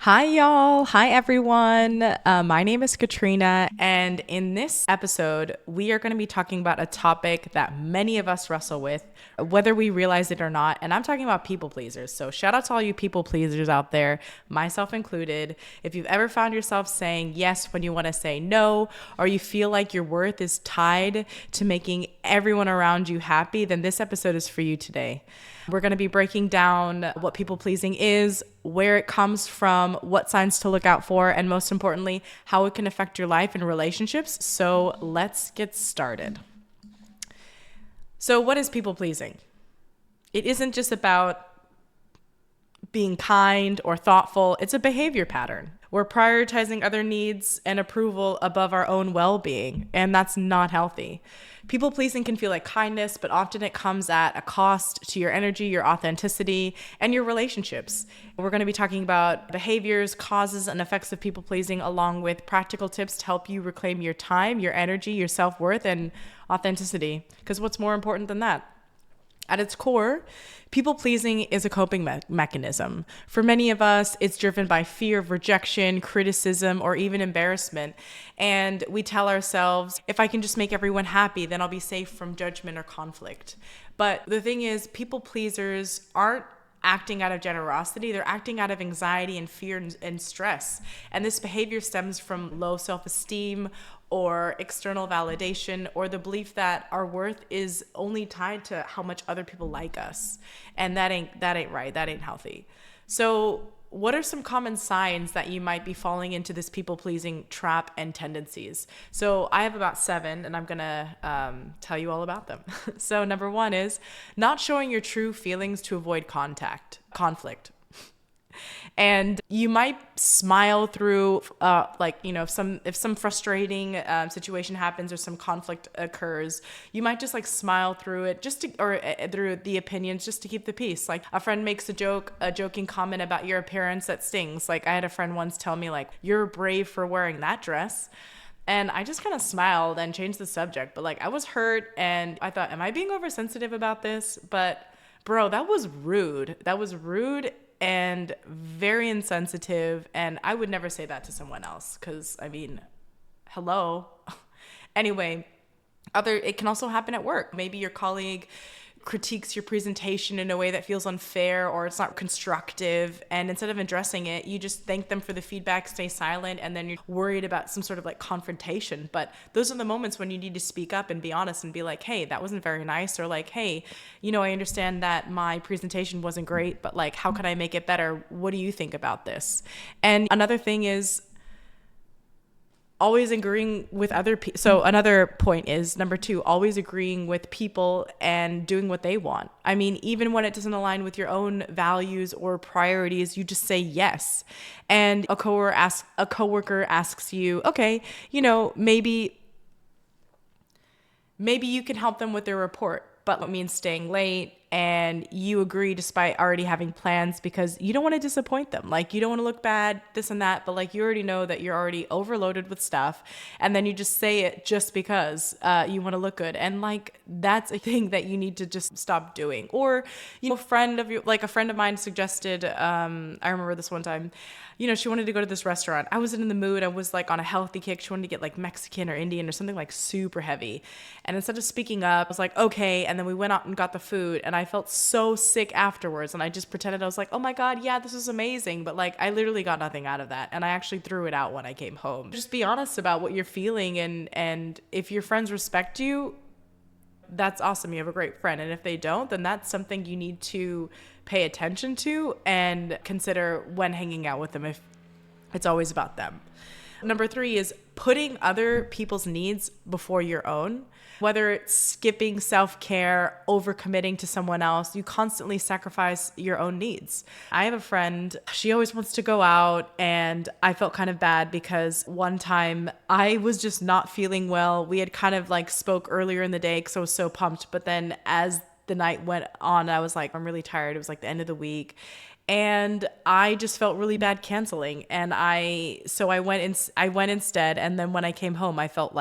Hi, y'all. Hi, everyone. My name is Katrina, and in this episode, we are going to be talking about a topic that many of us wrestle with, whether we realize it or not. And I'm talking about people pleasers. So, shout out to all you people pleasers out there, myself included. If you've ever found yourself saying yes when you want to say no, or you feel like your worth is tied to making everyone around you happy, then this episode is for you today. We're going to be breaking down what people pleasing is, where it comes from, what signs to look out for, and most importantly, how it can affect your life and relationships. So let's get started. So, what is people pleasing? It isn't just about being kind or thoughtful, it's a behavior pattern. We're prioritizing other needs and approval above our own well being, and that's not healthy. People pleasing can feel like kindness, but often it comes at a cost to your energy, your authenticity, and your relationships. We're going to be talking about behaviors, causes, and effects of people pleasing, along with practical tips to help you reclaim your time, your energy, your self worth, and authenticity. Because what's more important than that? At its core, people pleasing is a coping mechanism. For many of us, it's driven by fear of rejection, criticism, or even embarrassment. And we tell ourselves, if I can just make everyone happy, then I'll be safe from judgment or conflict. But the thing is, people pleasers aren't acting out of generosity, they're acting out of anxiety and fear and stress. And this behavior stems from low self-esteem or external validation or the belief that our worth is only tied to how much other people like us. And that ain't right. That ain't healthy. So what are some common signs that you might be falling into this people-pleasing trap and tendencies? So I have about 7, and I'm going to tell you all about them. So number 1 is not showing your true feelings to avoid conflict. And you might smile through if some frustrating situation happens or some conflict occurs, you might just like smile through it through the opinions just to keep the peace. Like a friend makes a joking comment about your appearance that stings. Like I had a friend once tell me like, you're brave for wearing that dress. And I just kind of smiled and changed the subject. But like I was hurt and I thought, am I being oversensitive about this? But bro, that was rude. That was rude and very insensitive. And I would never say that to someone else because, I mean, hello. Anyway, it can also happen at work. Maybe your colleague critiques your presentation in a way that feels unfair or it's not constructive, and instead of addressing it, you just thank them for the feedback, stay silent, and then you're worried about some sort of like confrontation. But those are the moments when you need to speak up and be honest and be like, hey, that wasn't very nice, or like, hey, I understand that my presentation wasn't great, but like, how can I make it better? What do you think about this? And another thing is always agreeing with other people. So another point is number 2, always agreeing with people and doing what they want. I mean, even when it doesn't align with your own values or priorities, you just say yes. And a coworker asks you, okay, maybe you can help them with their report, but it means staying late, and you agree despite already having plans because you don't want to disappoint them. Like you don't want to look bad, this and that, but like you already know that you're already overloaded with stuff, and then you just say it just because you want to look good. And like that's a thing that you need to just stop doing. Or a friend of mine suggested, I remember this one time, she wanted to go to this restaurant. I wasn't in the mood. I was like on a healthy kick. She wanted to get like Mexican or Indian or something like super heavy. And instead of speaking up, I was like, okay. And then we went out and got the food, and I felt so sick afterwards. And I just pretended I was like, oh my God, yeah, this is amazing. But like, I literally got nothing out of that. And I actually threw it out when I came home. Just be honest about what you're feeling. And if your friends respect you, that's awesome. You have a great friend. And if they don't, then that's something you need to pay attention to and consider when hanging out with them if it's always about them. Number 3 is putting other people's needs before your own. Whether it's skipping self-care, overcommitting to someone else, you constantly sacrifice your own needs. I have a friend, she always wants to go out, and I felt kind of bad because one time I was just not feeling well. We had kind of like spoke earlier in the day because I was so pumped, but then as the night went on, I was like, I'm really tired. It was like the end of the week. And I just felt really bad canceling. And I went instead. And then when I came home, I felt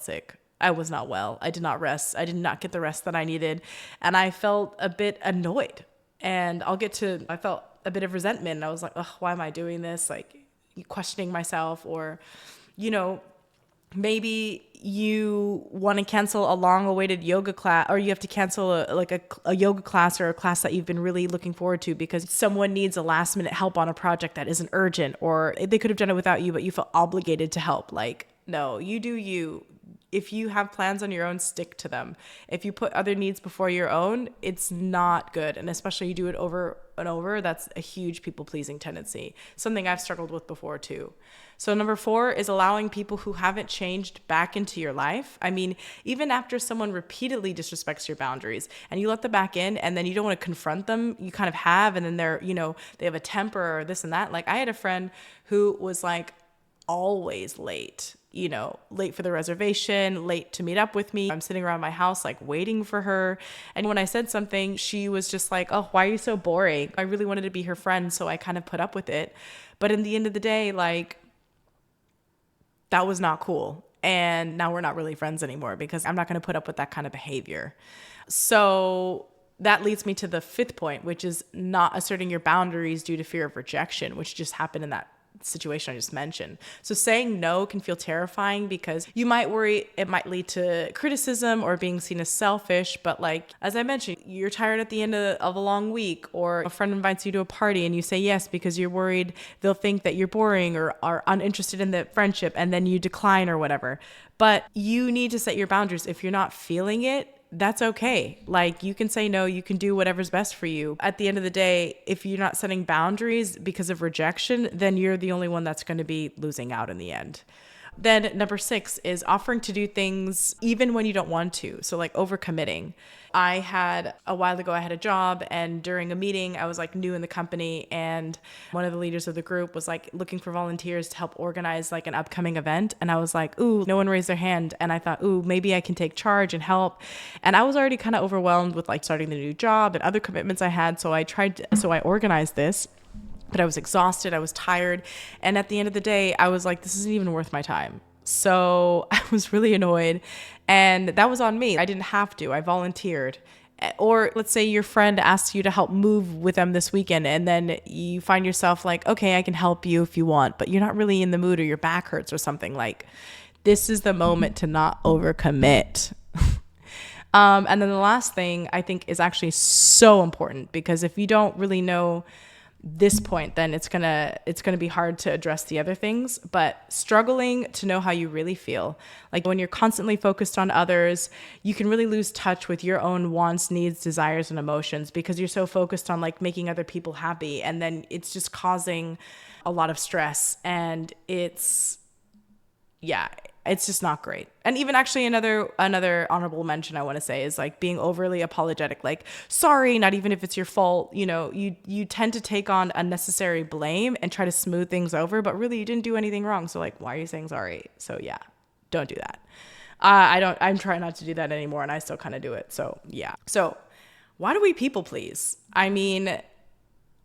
sick. I was not well. I did not rest. I did not get the rest that I needed. And I felt a bit annoyed. And I felt a bit of resentment. And I was like, oh, why am I doing this? Like questioning myself, or, you know, maybe you want to cancel a long awaited yoga class, or you have to cancel a yoga class or a class that you've been really looking forward to because someone needs a last minute help on a project that isn't urgent, or they could have done it without you, but you feel obligated to help. Like, no, you do you. If you have plans on your own, stick to them. If you put other needs before your own, it's not good. And especially you do it over and over, that's a huge people pleasing tendency. Something I've struggled with before too. So number 4 is allowing people who haven't changed back into your life. I mean, even after someone repeatedly disrespects your boundaries and you let them back in, and then you don't want to confront them, you kind of have, and then they're, you know, they have a temper or this and that. Like I had a friend who was like always late, you know, late for the reservation, late to meet up with me. I'm sitting around my house, like waiting for her. And when I said something, she was just like, oh, why are you so boring? I really wanted to be her friend. So I kind of put up with it. But in the end of the day, like, that was not cool. And now we're not really friends anymore because I'm not going to put up with that kind of behavior. So that leads me to the 5th point, which is not asserting your boundaries due to fear of rejection, which just happened in that situation I just mentioned. So saying no can feel terrifying because you might worry it might lead to criticism or being seen as selfish. But like, as I mentioned, you're tired at the end of a long week, or a friend invites you to a party and you say yes because you're worried they'll think that you're boring or are uninterested in the friendship, and then you decline or whatever. But you need to set your boundaries. If you're not feeling it, that's okay. Like you can say no, you can do whatever's best for you. At the end of the day, if you're not setting boundaries because of rejection, then you're the only one that's going to be losing out in the end. Then number 6 is offering to do things even when you don't want to. So like overcommitting. I had a while ago, I had a job, and during a meeting, I was like new in the company, and one of the leaders of the group was like looking for volunteers to help organize like an upcoming event. And I was like, ooh, no one raised their hand. And I thought, ooh, maybe I can take charge and help. And I was already kind of overwhelmed with like starting the new job and other commitments I had. So I organized this. But I was exhausted, I was tired. And at the end of the day, I was like, this isn't even worth my time. So I was really annoyed. And that was on me. I didn't have to. I volunteered. Or let's say your friend asks you to help move with them this weekend, and then you find yourself like, okay, I can help you if you want, but you're not really in the mood, or your back hurts or something. Like, this is the moment to not overcommit. And then the last thing I think is actually so important, because if you don't really know this point, then it's gonna be hard to address the other things. But struggling to know how you really feel, like when you're constantly focused on others, you can really lose touch with your own wants, needs, desires, and emotions, because you're so focused on like making other people happy, and then it's just causing a lot of stress, and it's just not great. And even actually another honorable mention I want to say is like being overly apologetic, like, sorry, not even if it's your fault. You know, you tend to take on unnecessary blame and try to smooth things over, but really you didn't do anything wrong. So like, why are you saying sorry? So yeah, don't do that. I'm trying not to do that anymore, and I still kind of do it. So yeah. So why do we people please? I mean,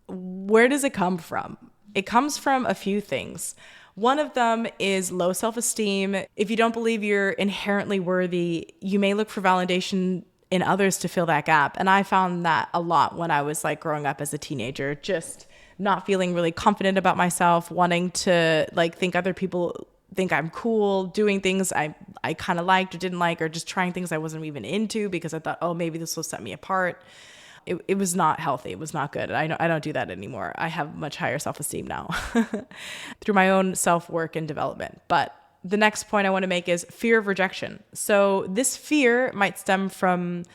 where does it come from? It comes from a few things. One of them is low self-esteem. If you don't believe you're inherently worthy, you may look for validation in others to fill that gap. And I found that a lot when I was like growing up as a teenager, just not feeling really confident about myself, wanting to like think other people think I'm cool, doing things I kind of liked or didn't like, or just trying things I wasn't even into because I thought, oh, maybe this will set me apart. It was not healthy. It was not good. I don't do that anymore. I have much higher self-esteem now through my own self-work and development. But the next point I want to make is fear of rejection. So this fear might stem from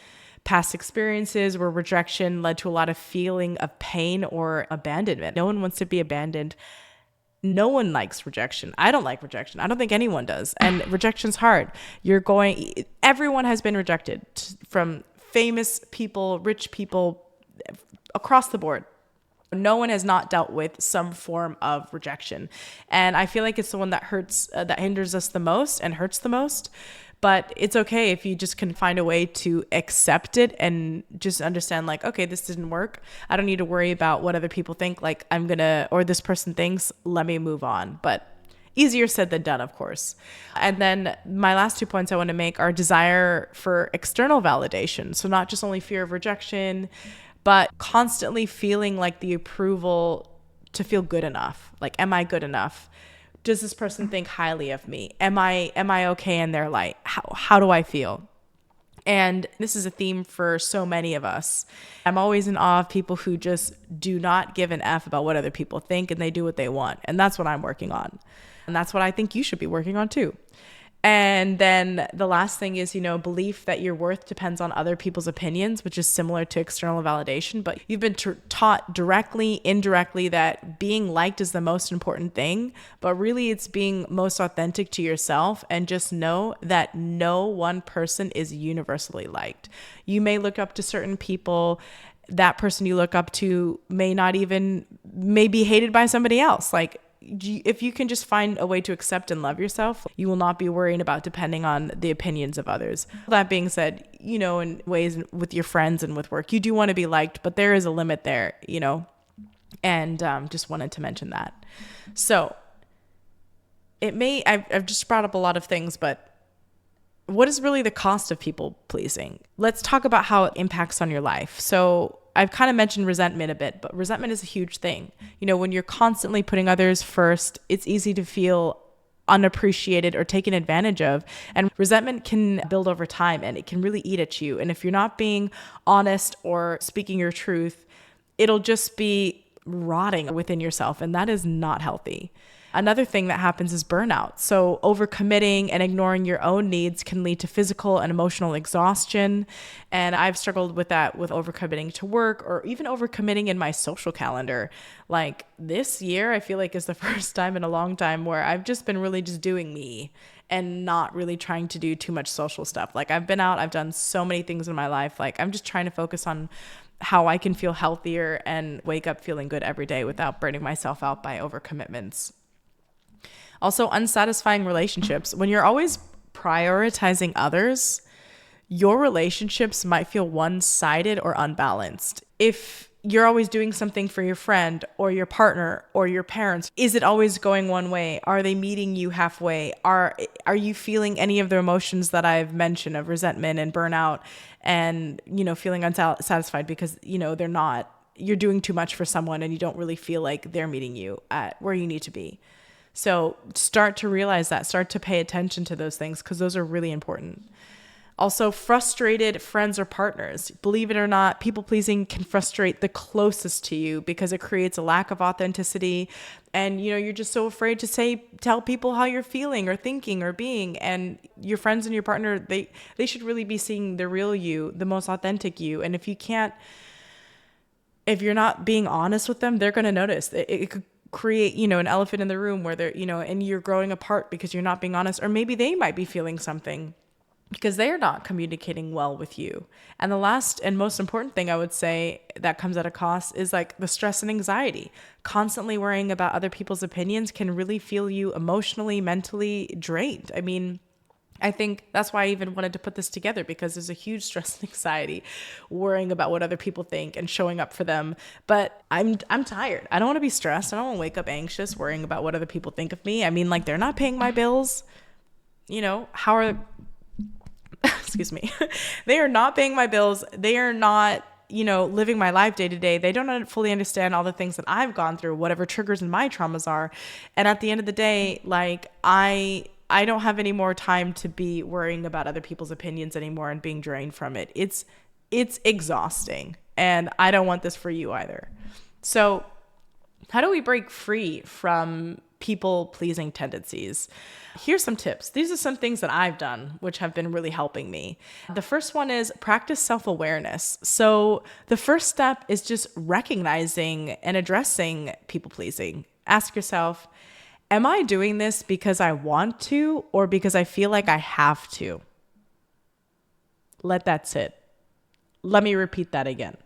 past experiences where rejection led to a lot of feeling of pain or abandonment. No one wants to be abandoned. No one likes rejection. I don't like rejection. I don't think anyone does. And rejection's hard. Everyone has been rejected, from famous people, rich people, across the board. No one has not dealt with some form of rejection. And I feel like it's the one that hurts, that hinders us the most and hurts the most. But it's okay if you just can find a way to accept it and just understand like, okay, this didn't work. I don't need to worry about what other people think. Like or this person thinks, let me move on. But easier said than done, of course. And then my last 2 points I want to make are desire for external validation. So not just only fear of rejection, but constantly feeling like the approval to feel good enough. Like, am I good enough? Does this person think highly of me? Am I okay in their light? How do I feel? And this is a theme for so many of us. I'm always in awe of people who just do not give an F about what other people think, and they do what they want. And that's what I'm working on. And that's what I think you should be working on too. And then the last thing is, belief that your worth depends on other people's opinions, which is similar to external validation. But you've been taught directly, indirectly, that being liked is the most important thing. But really, it's being most authentic to yourself, and just know that no one person is universally liked. You may look up to certain people. That person you look up to may be hated by somebody else. Like, if you can just find a way to accept and love yourself, you will not be worrying about depending on the opinions of others. That being said, in ways with your friends and with work, you do want to be liked, but there is a limit there, and just wanted to mention that. So I've just brought up a lot of things, but what is really the cost of people pleasing? Let's talk about how it impacts on your life. So I've kind of mentioned resentment a bit, but resentment is a huge thing. When you're constantly putting others first, it's easy to feel unappreciated or taken advantage of. And resentment can build over time, and it can really eat at you. And if you're not being honest or speaking your truth, it'll just be rotting within yourself. And that is not healthy. Another thing that happens is burnout. So overcommitting and ignoring your own needs can lead to physical and emotional exhaustion. And I've struggled with that, with overcommitting to work, or even overcommitting in my social calendar. Like, this year, I feel like is the first time in a long time where I've just been really just doing me and not really trying to do too much social stuff. Like, I've been out, I've done so many things in my life. Like, I'm just trying to focus on how I can feel healthier and wake up feeling good every day without burning myself out by overcommitments. Also, unsatisfying relationships. When you're always prioritizing others, your relationships might feel one-sided or unbalanced. If you're always doing something for your friend or your partner or your parents, is it always going one way? Are they meeting you halfway? Are you feeling any of the emotions that I've mentioned of resentment and burnout and, feeling unsatisfied because, you're doing too much for someone and you don't really feel like they're meeting you at where you need to be. So start to realize that, start to pay attention to those things, because those are really important. Also, frustrated friends or partners. Believe it or not, people pleasing can frustrate the closest to you because it creates a lack of authenticity. And, you're just so afraid to tell people how you're feeling or thinking or being. And your friends and your partner, they should really be seeing the real you, the most authentic you. And if you're not being honest with them, they're going to notice. It could create, an elephant in the room where they're, and you're growing apart because you're not being honest. Or maybe they might be feeling something because they're not communicating well with you. And the last and most important thing I would say that comes at a cost is like the stress and anxiety. Constantly worrying about other people's opinions can really feel you emotionally, mentally drained. I mean, I think that's why I even wanted to put this together, because there's a huge stress and anxiety worrying about what other people think and showing up for them. But I'm tired. I don't want to be stressed. I don't want to wake up anxious worrying about what other people think of me. I mean, like, they're not paying my bills. How are excuse me. They are not paying my bills. They are not, living my life day to day. They don't fully understand all the things that I've gone through, whatever triggers and my traumas are. And at the end of the day, like, I don't have any more time to be worrying about other people's opinions anymore and being drained from it. It's exhausting, and I don't want this for you either. So how do we break free from people-pleasing tendencies? Here's some tips. These are some things that I've done, which have been really helping me. The first one is practice self-awareness. So the first step is just recognizing and addressing people-pleasing. Ask yourself, am I doing this because I want to or because I feel like I have to? Let that sit. Let me repeat that again.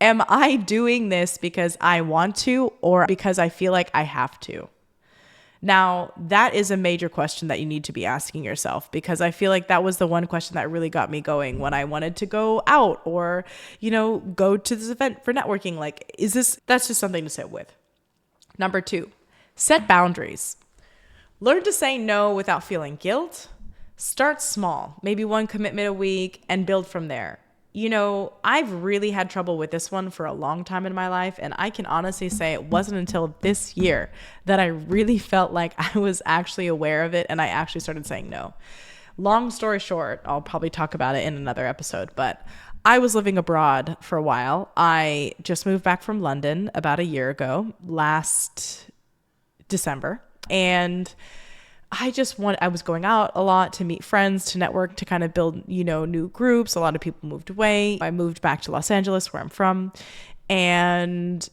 Am I doing this because I want to or because I feel like I have to? Now, that is a major question that you need to be asking yourself, because I feel like that was the one question that really got me going when I wanted to go out or, go to this event for networking. Like, that's just something to sit with. Number 2, set boundaries. Learn to say no without feeling guilt. Start small, maybe one commitment a week, and build from there. I've really had trouble with this one for a long time in my life. And I can honestly say it wasn't until this year that I really felt like I was actually aware of it and I actually started saying no. Long story short, I'll probably talk about it in another episode, but I was living abroad for a while. I just moved back from London about a year ago, last December. And I was going out a lot to meet friends, to network, to kind of build, new groups. A lot of people moved away. I moved back to Los Angeles, where I'm from. And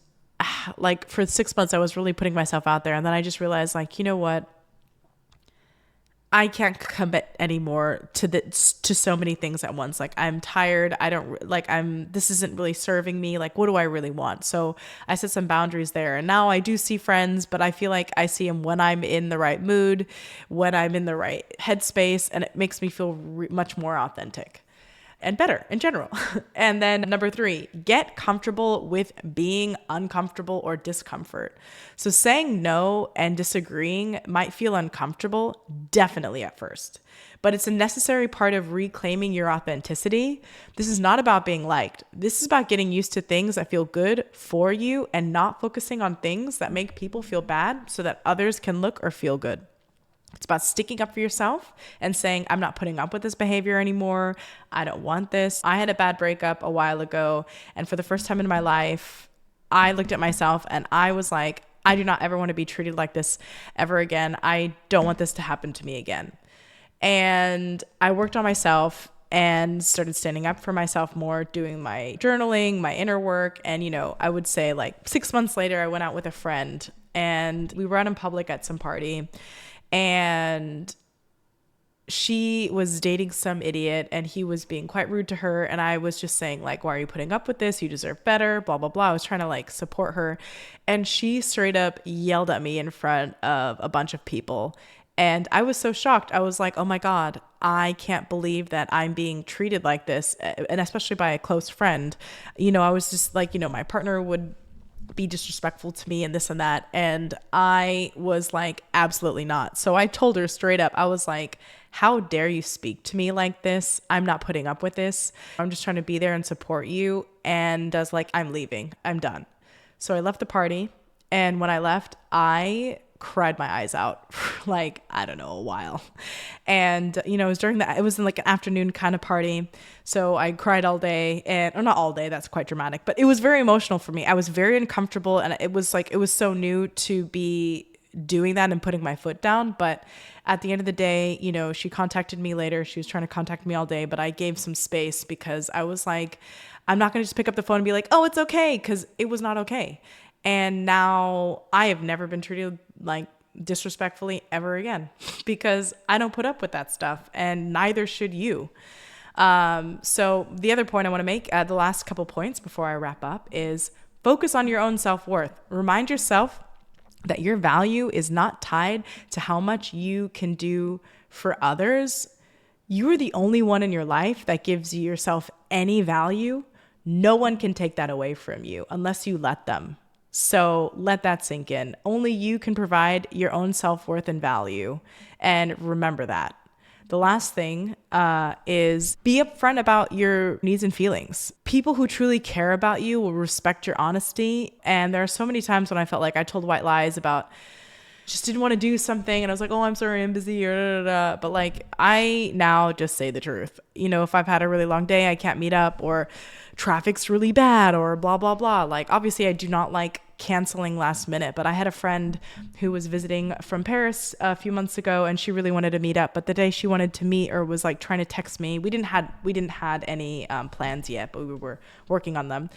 like for 6 months, I was really putting myself out there. And then I just realized, like, you know what? I can't commit anymore to so many things at once. Like I'm tired. This isn't really serving me. Like, what do I really want? So I set some boundaries there. And now I do see friends, but I feel like I see them when I'm in the right mood, when I'm in the right headspace, and it makes me feel much more authentic and better in general. And then number 3, get comfortable with being uncomfortable or discomfort. So saying no and disagreeing might feel uncomfortable, definitely at first, but it's a necessary part of reclaiming your authenticity. This is not about being liked. This is about getting used to things that feel good for you and not focusing on things that make people feel bad so that others can look or feel good. It's about sticking up for yourself and saying, I'm not putting up with this behavior anymore. I don't want this. I had a bad breakup a while ago. And for the first time in my life, I looked at myself and I was like, I do not ever want to be treated like this ever again. I don't want this to happen to me again. And I worked on myself and started standing up for myself more, doing my journaling, my inner work. And, I would say like 6 months later, I went out with a friend and we were out in public at some party. And she was dating some idiot and he was being quite rude to her. And I was just saying, like, why are you putting up with this? You deserve better, blah, blah, blah. I was trying to like support her. And she straight up yelled at me in front of a bunch of people. And I was so shocked. I was like, oh my God, I can't believe that I'm being treated like this. And especially by a close friend. I was just like, my partner would be disrespectful to me and this and that. And I was like, absolutely not. So I told her straight up, I was like, how dare you speak to me like this? I'm not putting up with this. I'm just trying to be there and support you. And I was like, I'm leaving. I'm done. So I left the party. And when I left, I cried my eyes out for like, I don't know, a while. And, it was in like an afternoon kind of party. So I cried all day or not all day. That's quite dramatic, but it was very emotional for me. I was very uncomfortable. And it was so new to be doing that and putting my foot down. But at the end of the day, she contacted me later. She was trying to contact me all day, but I gave some space because I was like, I'm not going to just pick up the phone and be like, oh, it's okay. Cause it was not okay. And now I have never been treated like disrespectfully ever again because I don't put up with that stuff and neither should you. So the other point I want to make, the last couple points before I wrap up, is focus on your own self-worth. Remind yourself that your value is not tied to how much you can do for others. You are the only one in your life that gives yourself any value. No one can take that away from you unless you let them. So let that sink in. Only you can provide your own self-worth and value. And remember that. The last thing is be upfront about your needs and feelings. People who truly care about you will respect your honesty. And there are so many times when I felt like I told white lies about just didn't want to do something. And I was like, oh, I'm sorry, I'm busy. Or da, da, da. But like, I now just say the truth. If I've had a really long day, I can't meet up, or traffic's really bad, or blah, blah, blah. Like, obviously I do not like canceling last minute, but I had a friend who was visiting from Paris a few months ago and she really wanted to meet up, but the day she wanted to meet or was like trying to text me, we didn't had any plans yet, but we were working on them.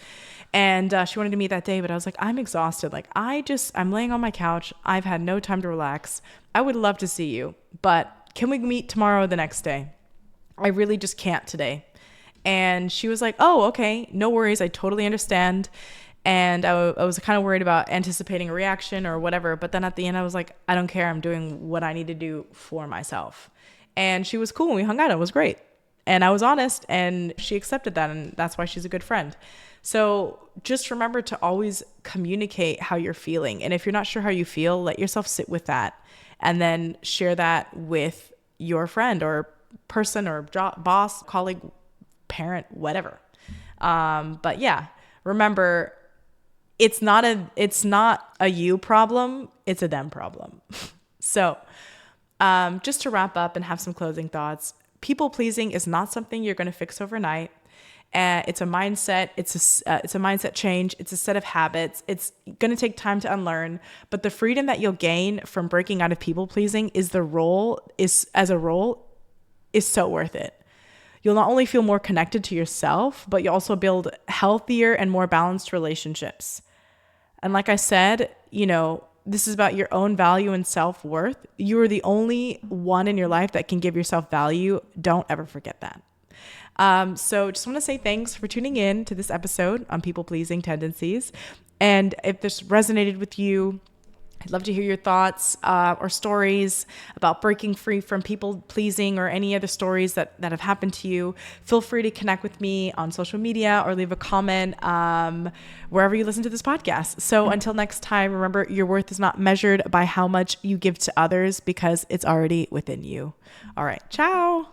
And she wanted to meet that day, but I was like, I'm exhausted. Like I'm laying on my couch. I've had no time to relax. I would love to see you, but can we meet tomorrow or the next day? I really just can't today. And she was like, oh, okay, no worries. I totally understand. And I was kind of worried about anticipating a reaction or whatever. But then at the end, I was like, I don't care. I'm doing what I need to do for myself. And she was cool. We hung out. It was great. And I was honest and she accepted that. And that's why she's a good friend. So just remember to always communicate how you're feeling. And if you're not sure how you feel, let yourself sit with that and then share that with your friend or person or boss, colleague, parent, whatever. But yeah, remember, it's not a you problem, it's a them problem. So just to wrap up and have some closing thoughts, people pleasing is not something you're going to fix overnight. It's a mindset. It's a mindset change. It's a set of habits. It's going to take time to unlearn, but the freedom that you'll gain from breaking out of people pleasing is so worth it. You'll not only feel more connected to yourself, but you'll also build healthier and more balanced relationships. And like I said, this is about your own value and self-worth. You are the only one in your life that can give yourself value. Don't ever forget that. So just want to say thanks for tuning in to this episode on people-pleasing tendencies. And if this resonated with you, I'd love to hear your thoughts or stories about breaking free from people pleasing or any other stories that have happened to you. Feel free to connect with me on social media or leave a comment wherever you listen to this podcast. So until next time, remember, your worth is not measured by how much you give to others because it's already within you. All right. Ciao.